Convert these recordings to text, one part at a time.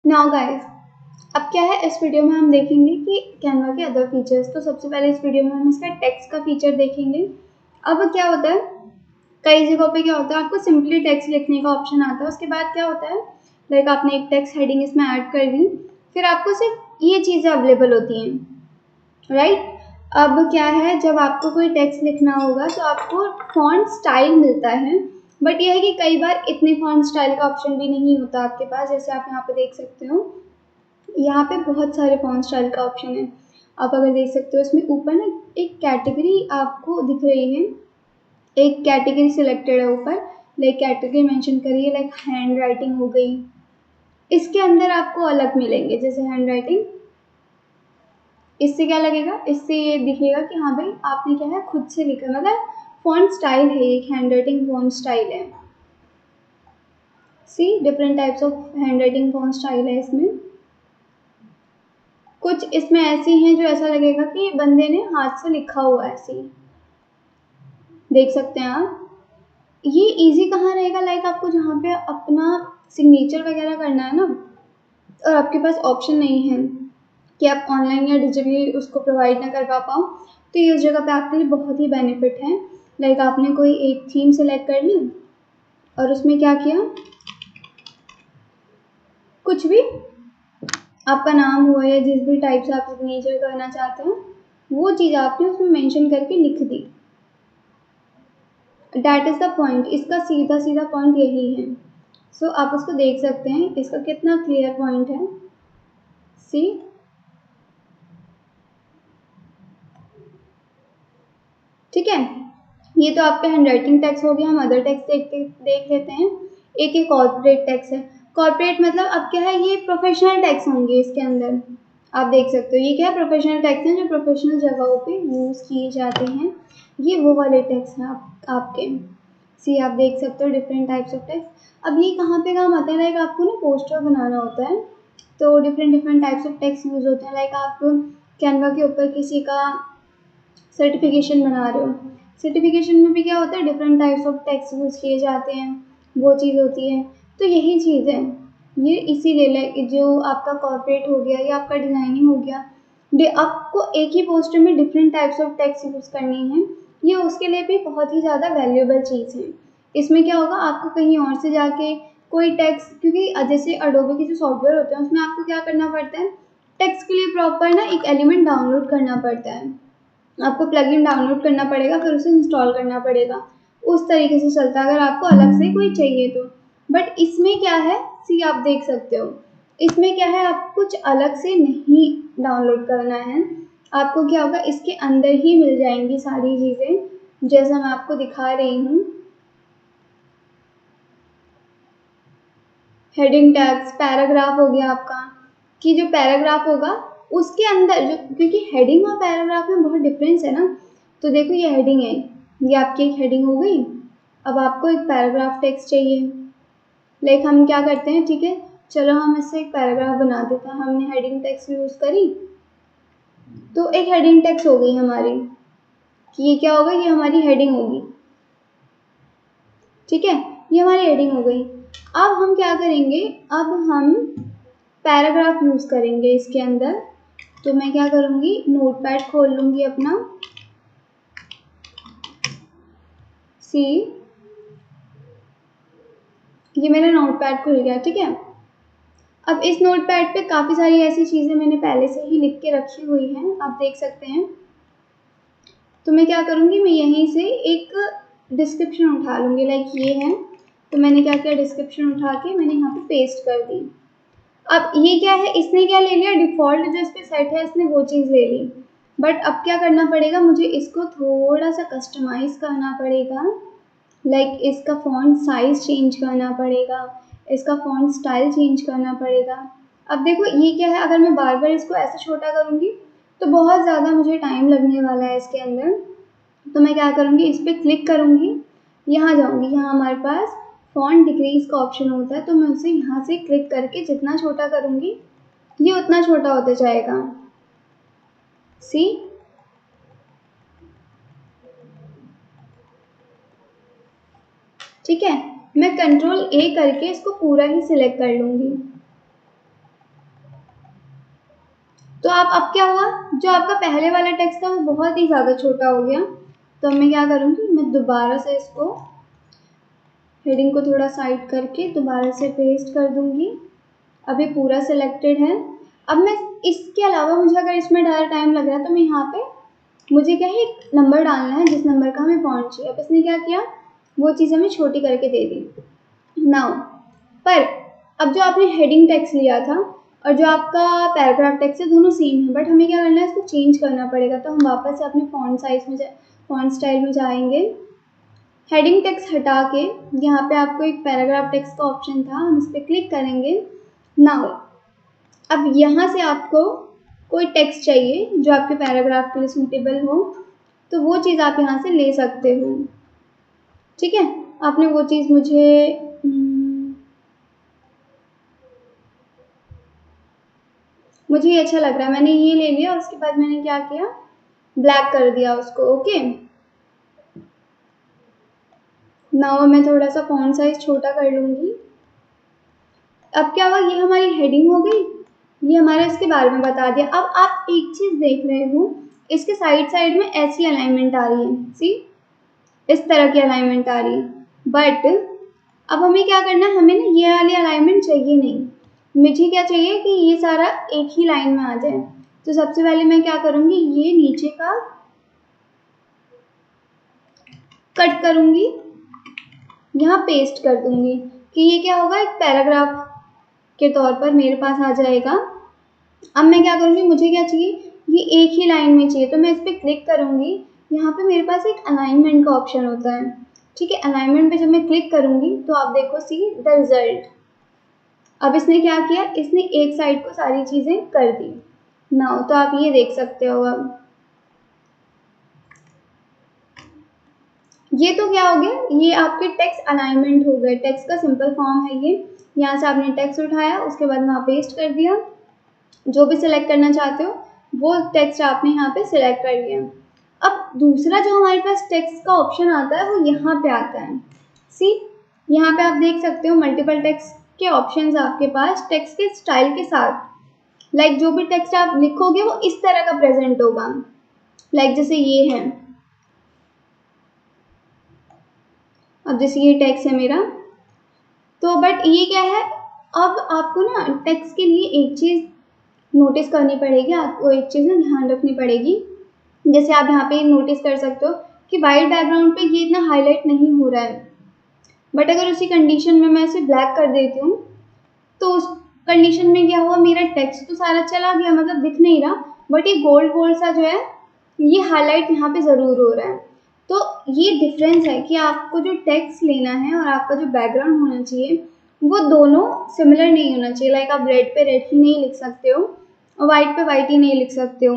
Now guys, अब क्या है, इस वीडियो में हम देखेंगे कि कैनवा के अदर फीचर्स। तो सबसे पहले इस वीडियो में हम इसका टेक्स्ट का फीचर देखेंगे। अब क्या होता है, कई जगहों पे क्या होता है, आपको सिंपली टेक्स्ट लिखने का ऑप्शन आता है। उसके बाद क्या होता है, लाइक आपने एक टेक्स्ट हेडिंग इसमें ऐड कर दी, फिर आपको सिर्फ ये चीज़ें अवेलेबल होती हैं, राइट। अब क्या है, जब आपको कोई टेक्स्ट लिखना होगा तो आपको फॉन्ट स्टाइल मिलता है, बट यह है कि कई बार इतने फॉन्ट स्टाइल का ऑप्शन भी नहीं होता आपके पास। जैसे आप यहाँ पे देख सकते हो, यहाँ पे बहुत सारे फॉन्ट स्टाइल का ऑप्शन है। आप अगर देख सकते हो, इसमें ऊपर ना एक कैटेगरी आपको दिख रही है, एक कैटेगरी सिलेक्टेड है ऊपर, लाइक कैटेगरी मेंशन करिए, लाइक हैंड राइटिंग हो गई। इसके अंदर आपको अलग मिलेंगे, जैसे हैंड राइटिंग, इससे क्या लगेगा, इससे ये दिखेगा कि हाँ भाई आपने क्या है, खुद से लिखा, मतलब फॉन्ट स्टाइल है, एक हैंड राइटिंग फॉन्ट स्टाइल है। See different types of handwriting font style है इसमें। कुछ इसमें ऐसी हैं जो ऐसा लगेगा कि बंदे ने हाथ से लिखा हुआ है, ऐसे देख सकते हैं आप। ये इजी कहाँ रहेगा, लाइक आपको जहाँ पे अपना सिग्नेचर वगैरह करना है ना, और आपके पास ऑप्शन नहीं है कि आप ऑनलाइन या डिजिटली उसको प्रोवाइड ना करवा पाओ, तो ये उस जगह पे आपके लिए बहुत ही बेनिफिट है। लाइक आपने कोई एक थीम सेलेक्ट कर ली और उसमें क्या किया, कुछ भी आपका नाम हुआ या जिस भी टाइप से आप सिग्नेचर करना चाहते हो, वो चीज़ आपने उसमें मेंशन करके लिख दी। डैट इज़ द पॉइंट, इसका सीधा सीधा पॉइंट यही है। सो आप उसको देख सकते हैं, इसका कितना क्लियर पॉइंट है। सी, ठीक है, ये तो आपका हैंड राइटिंग टेक्स्ट हो गया। हम अदर टेक्स्ट देख लेते हैं। एक कॉर्पोरेट टेक्स्ट है। कॉर्पोरेट मतलब अब क्या है, ये प्रोफेशनल टेक्स्ट होंगे इसके अंदर। आप देख सकते हो ये क्या है, प्रोफेशनल टेक्स्ट हैं जो प्रोफेशनल जगहों पे यूज़ किए जाते हैं। ये वो वाले टेक्स्ट हैं आपके। सी, आप देख सकते हो डिफरेंट टाइप्स ऑफ टेक्स्ट। अब ये कहाँ पे काम आता है, लाइक आपको ना पोस्टर बनाना होता है, तो different types of text use होते हैं। लाइक आप कैनवा के ऊपर किसी का सर्टिफिकेशन बना रहे हो, सर्टिफिकेशन में भी क्या होता है, different types of text use किए जाते हैं, वो चीज़ होती है। तो यही चीज़ है ये, इसीलिए जो आपका कॉर्पोरेट हो गया या आपका डिज़ाइनिंग हो गया, आपको एक ही पोस्टर में different types of text use करनी है, ये उसके लिए भी बहुत ही ज़्यादा वैल्यूएबल चीज़ है। इसमें क्या होगा, आपको कहीं और से जाके कोई टेक्स्ट, क्योंकि जैसे अडोबे के जो सॉफ्टवेयर होते हैं उसमें आपको क्या करना पड़ता है, टेक्स्ट के लिए प्रॉपर ना एक एलिमेंट डाउनलोड करना पड़ता है, आपको प्लगइन डाउनलोड करना पड़ेगा, फिर उसे इंस्टॉल करना पड़ेगा। उस तरीके से चलता है अगर आपको अलग से कोई चाहिए तो। बट इसमें क्या है, सी आप देख सकते हो, इसमें क्या है, आपको कुछ अलग से नहीं डाउनलोड करना है। आपको क्या होगा, इसके अंदर ही मिल जाएंगी सारी चीज़ें, जैसा मैं आपको दिखा रही हूँ। हेडिंग टैग्स, पैराग्राफ हो गया आपका, कि जो पैराग्राफ होगा उसके अंदर जो, क्योंकि हेडिंग और पैराग्राफ में बहुत डिफरेंस है ना। तो देखो ये हेडिंग है, ये आपकी एक हेडिंग हो गई। अब आपको एक पैराग्राफ टेक्स्ट चाहिए, लाइक हम क्या करते हैं, ठीक है चलो हम इससे एक पैराग्राफ बना देते हैं। हमने हेडिंग टेक्स्ट यूज़ करी, तो एक हेडिंग टेक्स्ट हो गई हमारी, कि ये क्या होगा, ये हमारी हेडिंग होगी, ठीक है, ये हमारी हेडिंग हो गई। अब हम क्या करेंगे, अब हम पैराग्राफ यूज़ करेंगे इसके अंदर। तो मैं क्या करूँगी, नोटपैड खोल लूँगी अपना। सी, ये मेरा नोटपैड खुल गया, ठीक है। अब इस नोटपैड पे काफ़ी सारी ऐसी चीज़ें मैंने पहले से ही लिख के रखी हुई हैं, आप देख सकते हैं। तो मैं क्या करूँगी, मैं यहीं से एक डिस्क्रिप्शन उठा लूँगी, लाइक ये है। तो मैंने क्या किया, डिस्क्रिप्शन उठा के मैंने यहाँ पे पेस्ट कर दी। अब ये क्या है, इसने क्या ले लिया, डिफ़ॉल्ट जो इस पर सेट है इसने वो चीज़ ले ली। बट अब क्या करना पड़ेगा, मुझे इसको थोड़ा सा कस्टमाइज़ करना पड़ेगा। लाइक इसका फ़ॉन्ट साइज़ चेंज करना पड़ेगा, इसका फ़ॉन्ट स्टाइल चेंज करना पड़ेगा। अब देखो ये क्या है, अगर मैं बार बार इसको ऐसे छोटा करूँगी तो बहुत ज़्यादा मुझे टाइम लगने वाला है इसके अंदर। तो मैं क्या करूँगी, इस पर क्लिक करूँगी, यहाँ जाऊँगी, यहाँ हमारे पास फ़ॉन्ट डिक्रीज़ का ऑप्शन होता है, तो मैं उसे यहाँ से क्लिक करके जितना छोटा करूँगी ये उतना छोटा होता जाएगा। सी, ठीक है, मैं कंट्रोल A करके इसको पूरा ही सिलेक्ट कर लूँगी। तो अब क्या हुआ, जो आपका पहले वाला टेक्स्ट था वो बहुत ही ज़्यादा छोटा हो गया। तो मैं क्या करूँगी, मैं दोबारा से इसको हेडिंग को थोड़ा साइड करके दोबारा से पेस्ट कर दूँगी। अभी पूरा सिलेक्टेड है। अब मैं इसके अलावा मुझे अगर इसमें ज़्यादा टाइम लग रहा है तो मैं यहाँ पे मुझे क्या है एक नंबर डालना है जिस नंबर का हमें फॉन्ट चाहिए। अब इसने क्या किया, वो चीज़ हमें छोटी करके दे दी। नाउ पर अब जो आपने हेडिंग टेक्स्ट लिया था और जो आपका पैराग्राफ टेक्स्ट है दोनों सेम है, बट हमें क्या करना है, इसको चेंज करना पड़ेगा। तो हम वापस से अपने फॉन्ट साइज में फॉन्ट स्टाइल में जाएंगे, हेडिंग टेक्स्ट हटा के यहाँ पे आपको एक पैराग्राफ टेक्स्ट का ऑप्शन था, हम इस पर क्लिक करेंगे। नाउ अब यहाँ से आपको कोई टेक्स्ट चाहिए जो आपके पैराग्राफ के लिए सूटेबल हो, तो वो चीज़ आप यहाँ से ले सकते हो। ठीक है, आपने वो चीज़ मुझे ये अच्छा लग रहा है, मैंने ये ले लिया। उसके बाद मैंने क्या किया, ब्लैक कर दिया उसको। ओके, नाउ मैं थोड़ा सा फॉन्ट साइज छोटा कर लूँगी। अब क्या हुआ, ये हमारी हेडिंग हो गई, ये हमारे इसके बारे में बता दिया। अब आप एक चीज़ देख रहे हो, इसके साइड साइड में ऐसी अलाइनमेंट आ रही है, सी इस तरह की अलाइनमेंट आ रही है। बट अब हमें क्या करना है, हमें ना ये वाली अलाइनमेंट चाहिए नहीं, मुझे क्या चाहिए कि ये सारा एक ही लाइन में आ जाए। तो सबसे पहले मैं क्या करूँगी, ये नीचे का कट करूँगी, यहाँ पेस्ट कर दूँगी कि ये क्या होगा, एक पैराग्राफ के तौर पर मेरे पास आ जाएगा। अब मैं क्या करूँगी, मुझे क्या चाहिए, ये एक ही लाइन में चाहिए, तो मैं इस पर क्लिक करूँगी। यहाँ पे मेरे पास एक अलाइनमेंट का ऑप्शन होता है। ठीक है, अलाइनमेंट पे जब मैं क्लिक करूँगी तो आप देखो, सी द रिजल्ट। अब इसने क्या किया, इसने एक साइड को सारी चीज़ें कर दी। नाउ तो आप ये देख सकते हो। अब ये तो क्या हो गया, ये आपके टेक्स्ट अलाइनमेंट हो गए। टेक्स्ट का सिंपल फॉर्म है ये। यहाँ से आपने टेक्स्ट उठाया, उसके बाद वहाँ पेस्ट कर दिया, जो भी सिलेक्ट करना चाहते हो वो टेक्स्ट आपने यहाँ पे सिलेक्ट कर लिया। अब दूसरा जो हमारे पास टेक्स्ट का ऑप्शन आता है वो यहाँ पे आता है। सी यहाँ पे आप देख सकते हो मल्टीपल टेक्स्ट के ऑप्शंस आपके पास टेक्स्ट के स्टाइल के साथ। लाइक जो भी टेक्स्ट आप लिखोगे वो इस तरह का प्रेजेंट होगा, लाइक जैसे ये है। अब जैसे ये टेक्स्ट है मेरा, तो बट ये क्या है, अब आपको ना टेक्स्ट के लिए एक चीज़ नोटिस करनी पड़ेगी, आपको एक चीज़ ना ध्यान रखनी पड़ेगी। जैसे आप यहाँ पे नोटिस कर सकते हो कि वाइट बैकग्राउंड पे ये इतना हाईलाइट नहीं हो रहा है, बट अगर उसी कंडीशन में मैं इसे ब्लैक कर देती हूँ तो उस कंडीशन में क्या हुआ, मेरा टेक्स्ट तो सारा चला गया, मतलब दिख नहीं रहा, बट ये गोल्ड गोल्ड सा जो है ये हाईलाइट यहाँ पे ज़रूर हो रहा है। तो ये डिफरेंस है कि आपको जो टेक्स्ट लेना है और आपका जो बैकग्राउंड होना चाहिए वो दोनों सिमिलर नहीं होना चाहिए। लाइक आप रेड पे रेड ही नहीं लिख सकते हो और वाइट पे वाइट ही नहीं लिख सकते हो।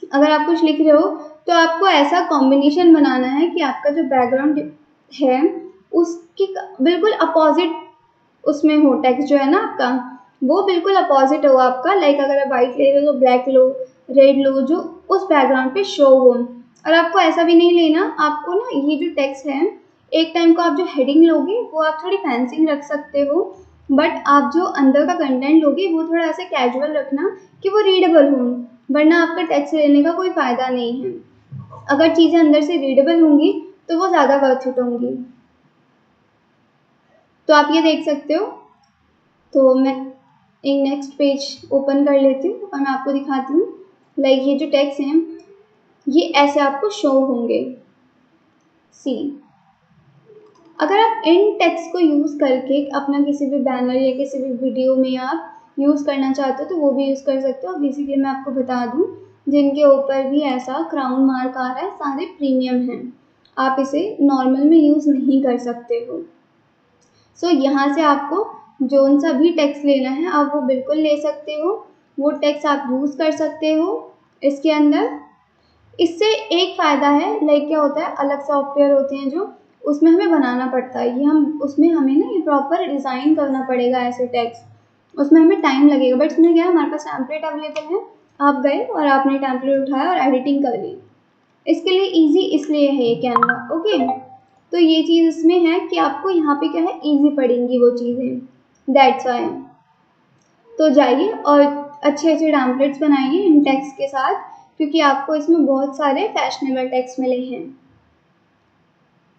अगर आप कुछ लिख रहे हो तो आपको ऐसा कॉम्बिनेशन बनाना है कि आपका जो बैकग्राउंड है उसकी बिल्कुल अपोजिट उसमें हो, टेक्स्ट जो है ना आपका वो बिल्कुल अपोजिट हो आपका। लाइक अगर आप वाइट ले रहे हो तो ब्लैक लो, रेड लो, जो उस बैकग्राउंड पे शो हो। और आपको ऐसा भी नहीं लेना, आपको ना ये जो टेक्स्ट है एक टाइम को आप जो हेडिंग लोगे वो आप थोड़ी फैंसी रख सकते हो, बट आप जो अंदर का कंटेंट लोगे वो थोड़ा ऐसे कैजुअल रखना कि वो रीडेबल हो, वरना आपका टेक्स्ट लेने का कोई फ़ायदा नहीं है। अगर चीज़ें अंदर से रीडेबल होंगी तो वो ज़्यादा वर्थ इट होंगी। तो आप ये देख सकते हो। तो मैं एक नेक्स्ट पेज ओपन कर लेती हूँ और मैं आपको दिखाती हूँ। लाइक ये जो टेक्स्ट हैं ये ऐसे आपको शो होंगे। सी अगर आप इन टेक्स्ट को यूज़ करके अपना किसी भी बैनर या किसी भी वीडियो में आप यूज़ करना चाहते हो तो वो भी यूज़ कर सकते हो। बेसिकली मैं आपको बता दूँ, जिनके ऊपर भी ऐसा क्राउन मार्क आ रहा है सारे प्रीमियम हैं, आप इसे नॉर्मल में यूज़ नहीं कर सकते हो। सो यहाँ से आपको जोन सा भी टेक्स्ट लेना है आप वो बिल्कुल ले सकते हो, वो टेक्स्ट आप यूज़ कर सकते हो इसके अंदर। इससे एक फ़ायदा है, लाइक क्या होता है, अलग सॉफ्टवेयर होते हैं जो उसमें हमें बनाना पड़ता है, ये हम उसमें हमें ना ये प्रॉपर डिज़ाइन करना पड़ेगा ऐसे टेक्स्ट, उसमें हमें टाइम लगेगा। बट इसमें क्या है, हमारे पास टेम्पलेट अवेलेबल है, आप गए और आपने टेम्पलेट उठाया और एडिटिंग कर ली। इसके लिए ईजी इसलिए है ये कैनवा। ओके, तो ये चीज़ इसमें है कि आपको यहाँ पे क्या है, ईजी पड़ेंगी वो चीज़ें, दैट्स वाई। तो जाइए और अच्छे अच्छे टैम्पलेट्स बनाइए इन टैक्स के साथ, क्योंकि आपको इसमें बहुत सारे फैशनेबल टैक्स मिले हैं।